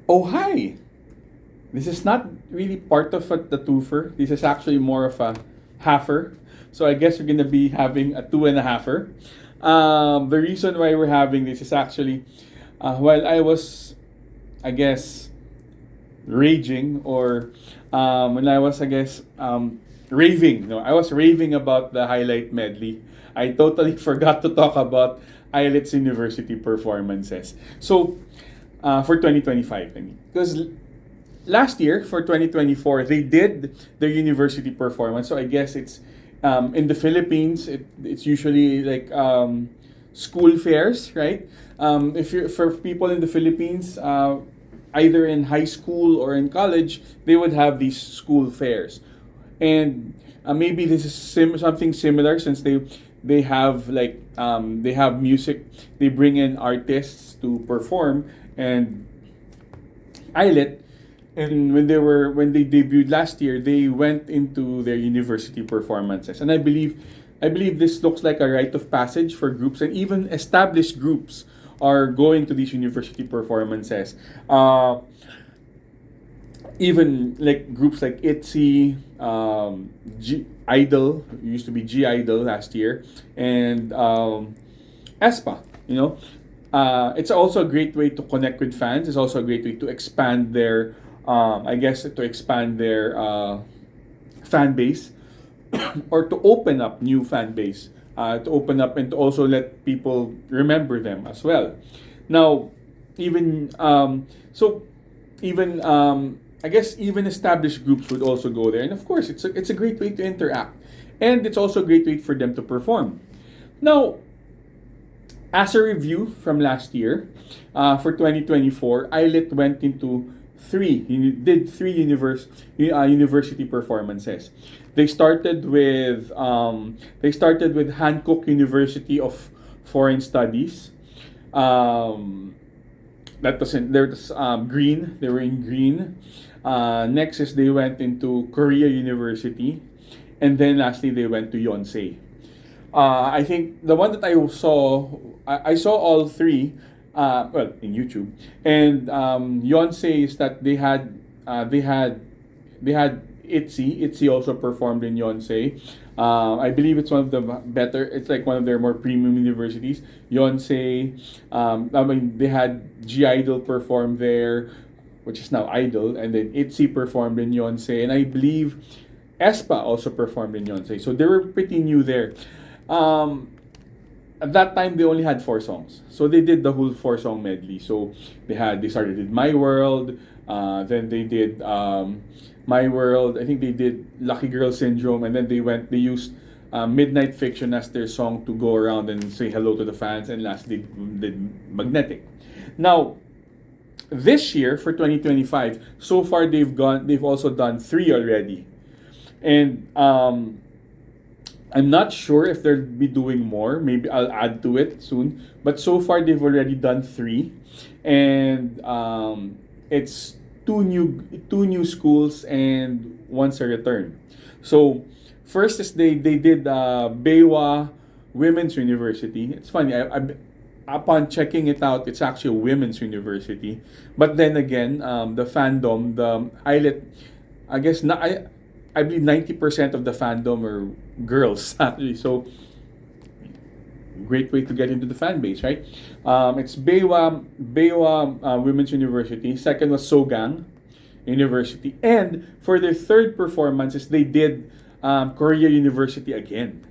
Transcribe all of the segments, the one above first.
Oh, hi! This is not really part of the twofer. This is actually more of a halfer. So I guess we're gonna be having a two and a halfer. The reason why we're having this is actually while I was, I guess, raging or when I was, I guess, raving. No, I was raving about the highlight medley. I totally forgot to talk about ILLIT's university performances. So, for 2025, I mean, because last year for 2024 they did their university performance. So I guess it's in the Philippines. It's usually like school fairs, right? If you're for people in the Philippines, either in high school or in college, they would have these school fairs, and maybe this is something similar since they have like they have music. They bring in artists to perform, and ILIT, and when they debuted last year, they went into their university performances, and I believe this looks like a rite of passage for groups, and even established groups are going to these university performances. Even like groups like ITZY, Idol used to be G Idol last year, and ESPA. It's also a great way to connect with fans. It's also a great way to expand their, I guess, to expand their fan base, or to open up new fan base, to open up and to also let people remember them as well. Now, even so, even I guess even established groups would also go there, and of course, it's a great way to interact, and it's also a great way for them to perform. Now, as a review from last year, for 2024, ILIT went into did three university performances. They started with Hankook University of Foreign Studies. That was in there's green. They were in green. Next is they went into Korea University, and then lastly they went to Yonsei. I think the one that I saw all three, well, in YouTube, and Yonsei is that they had ITZY. ITZY also performed in Yonsei. I believe it's one of the better. It's like one of their more premium universities. Yonsei. I mean, they had G Idol perform there, which is now Idol, and then ITZY performed in Yonsei, and I believe ESPA also performed in Yonsei. So they were pretty new there. Um, at that time they only had four songs, so they did the whole four-song medley. So they started with My World, then they did My World. I think they did Lucky Girl Syndrome, and then they used Midnight Fiction as their song to go around and say hello to the fans, and lastly did Magnetic. Now, this year for 2025, so far they've also done three already, and I'm not sure if they'll be doing more. Maybe I'll add to it soon. But so far, they've already done three, and it's two new schools and once a return. So first is they did Bewa Women's University. It's funny. Upon checking it out, it's actually a women's university. But then again, the fandom, the ILIT, I guess not. I believe 90% of the fandom are girls actually. So great way to get into the fan base, right? It's Bewa Women's University. Second was Sogang University, and for their third performances, they did Korea University again.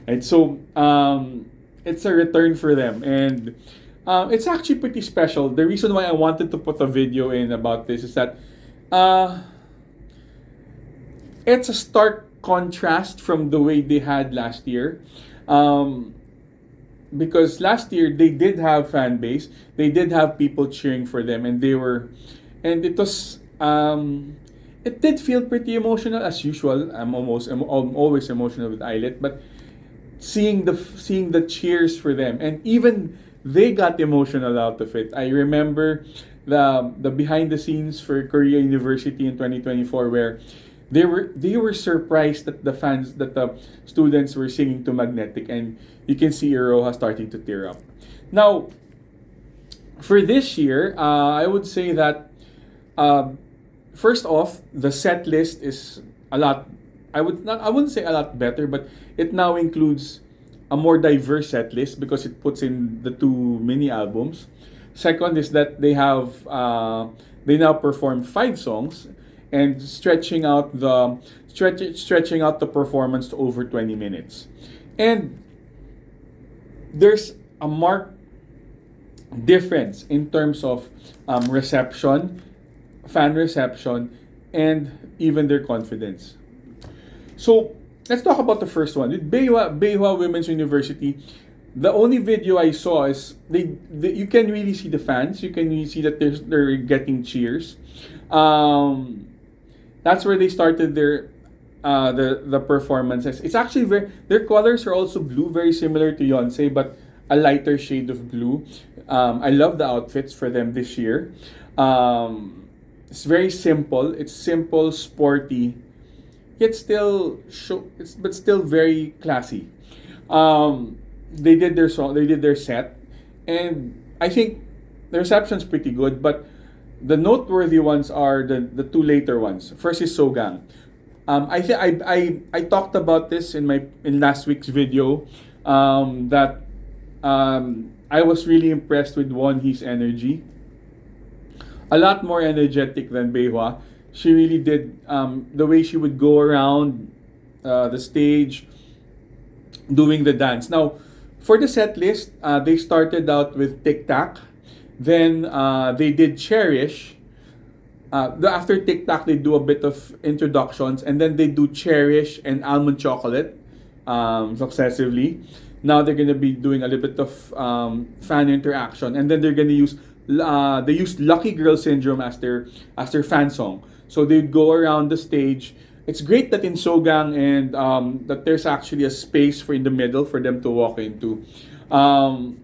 Right, so it's a return for them, and it's actually pretty special. The reason why I wanted to put a video in about this is that uh, it's a stark contrast from the way they had last year. Um, because last year they did have fan base, they did have people cheering for them, and and it did feel pretty emotional as usual. I'm always emotional with ILIT, but seeing the cheers for them, and even they got emotional out of it. I remember the behind the scenes for Korea University in 2024, where they were surprised that the students were singing to Magnetic, and you can see Iroha starting to tear up. Now, for this year, I would say that Um, First off, the set list is a lot. I wouldn't say a lot better, but it now includes a more diverse set list because it puts in the two mini albums. Second is that they now perform 5 songs and stretching out the performance to over 20 minutes. And there's a marked difference in terms of reception, fan reception, and even their confidence. So let's talk about the first one. With Beihua Women's University, the only video I saw is you can really see the fans. You can really see that they're getting cheers. That's where they started the performances. It's actually their colors are also blue, very similar to Yonsei, but a lighter shade of blue. I love the outfits for them this year. It's very simple. It's simple, sporty, yet still but still very classy. They did their song. They did their set, and I think the reception's pretty good. But the noteworthy ones are the two later ones. First is Sogang. I talked about this in last week's video. That I was really impressed with Won Hee's energy. A lot more energetic than Beihua. She really did the way she would go around the stage doing the dance. Now, for the set list, they started out with Tic Tac. Then they did Cherish. After Tic Tac, they do a bit of introductions, and then they do Cherish and Almond Chocolate successively. Now they're gonna be doing a little bit of fan interaction, and then they're gonna use they used Lucky Girl Syndrome as their fan song. So they'd go around the stage. It's great that in Sogang and that there's actually a space for in the middle for them to walk into. And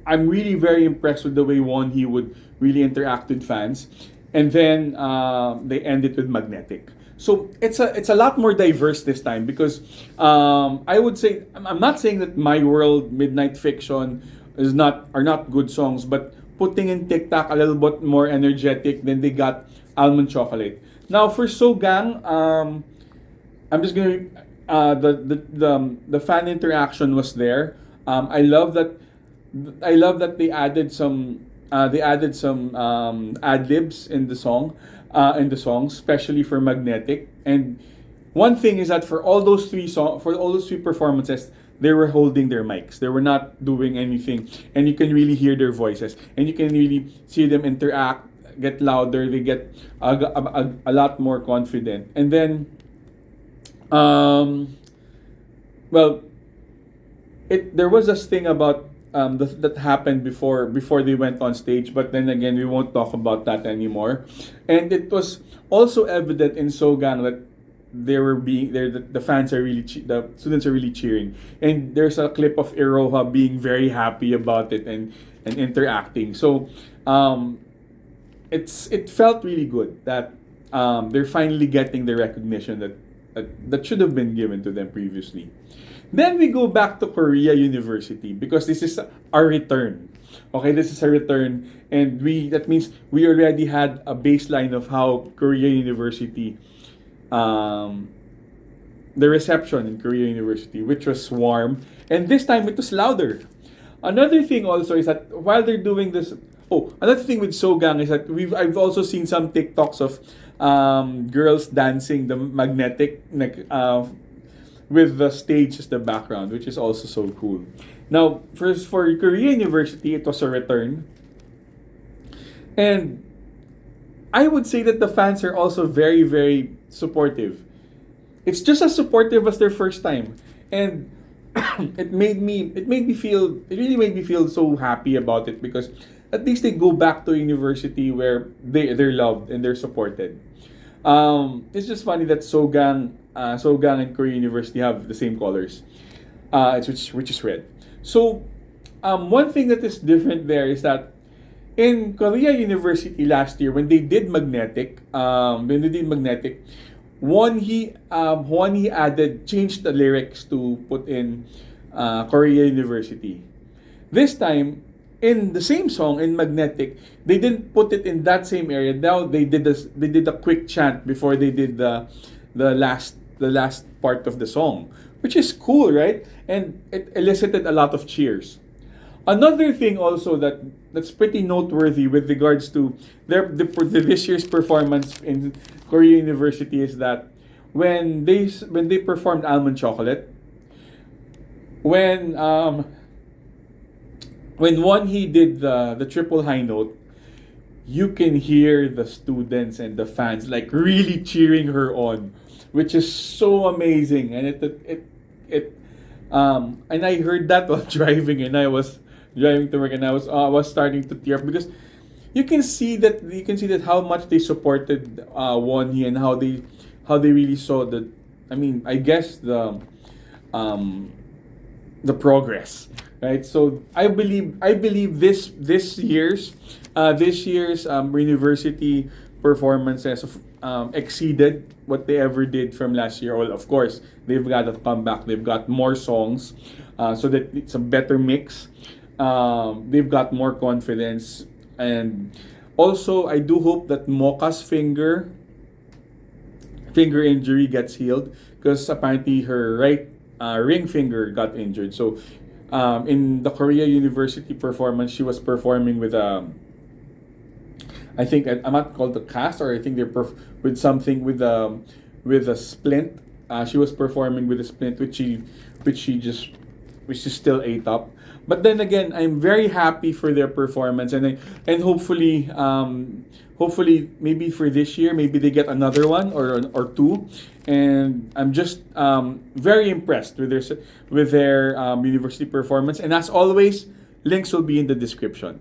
I'm really very impressed with the way Won Hee would really interact with fans. And then they end it with Magnetic. So it's a lot more diverse this time because I would say I'm not saying that My World, Midnight Fiction are not good songs, but putting in Tic Tac a little bit more energetic, then they got Almond Chocolate. Now for Sogang, I'm just gonna the fan interaction was there. I love that they added some ad libs in the song, especially for Magnetic. And one thing is that for all those three performances, they were holding their mics. They were not doing anything, and you can really hear their voices, and you can really see them interact, get louder. They get a lot more confident. And then, well, there was this thing about that happened before they went on stage, but then again we won't talk about that anymore. And it was also evident in Sogang that the fans are really the students are really cheering, and there's a clip of Iroha being very happy about it and interacting. So it felt really good that they're finally getting the recognition that should have been given to them previously. Then we go back to Korea University because this is our return. Okay, this is a return, and that means we already had a baseline of how Korea University, the reception in Korea University, which was warm, and this time it was louder. Another thing also is that while they're doing this, another thing with Sogang is that I've also seen some TikToks of girls dancing the Magnetic with the stage as the background, which is also so cool. Now, first for Korea University, it was a return. And I would say that the fans are also very, very supportive. It's just as supportive as their first time. And it really made me feel so happy about it because at least they go back to a university where they're loved and they're supported. It's just funny that Sogang and Korea University have the same colors, which is red. So, one thing that is different there is that in Korea University last year when they did Magnetic, Won Hee changed the lyrics to put in Korea University. This time, in the same song in Magnetic, they didn't put it in that same area. Now they did a quick chant before they did the last part of the song, which is cool, right? And it elicited a lot of cheers. Another thing also that's pretty noteworthy with regards to this year's performance in Korea University is that when they performed Almond Chocolate, when um when one he did the triple high note, you can hear the students and the fans like really cheering her on, which is so amazing. And it and I heard that while driving, and I was driving to work, and I was starting to tear up because you can see that how much they supported Wonhee, and how they really saw the, I mean, I guess um the progress, right? So I believe this year's university performances exceeded what they ever did from last year. Well, of course, they've got a comeback. They've got more songs, so that it's a better mix. They've got more confidence, and also I do hope that Mocha's finger injury gets healed, because apparently her right ring finger got injured. So in the Korea University performance, she was performing with I think I'm not called the cast, or I think with something with a splint. She was performing with a splint, which she still ate up. But then again, I'm very happy for their performance, and hopefully maybe for this year, maybe they get another one or two. And I'm just very impressed with their university performance. And as always, links will be in the description.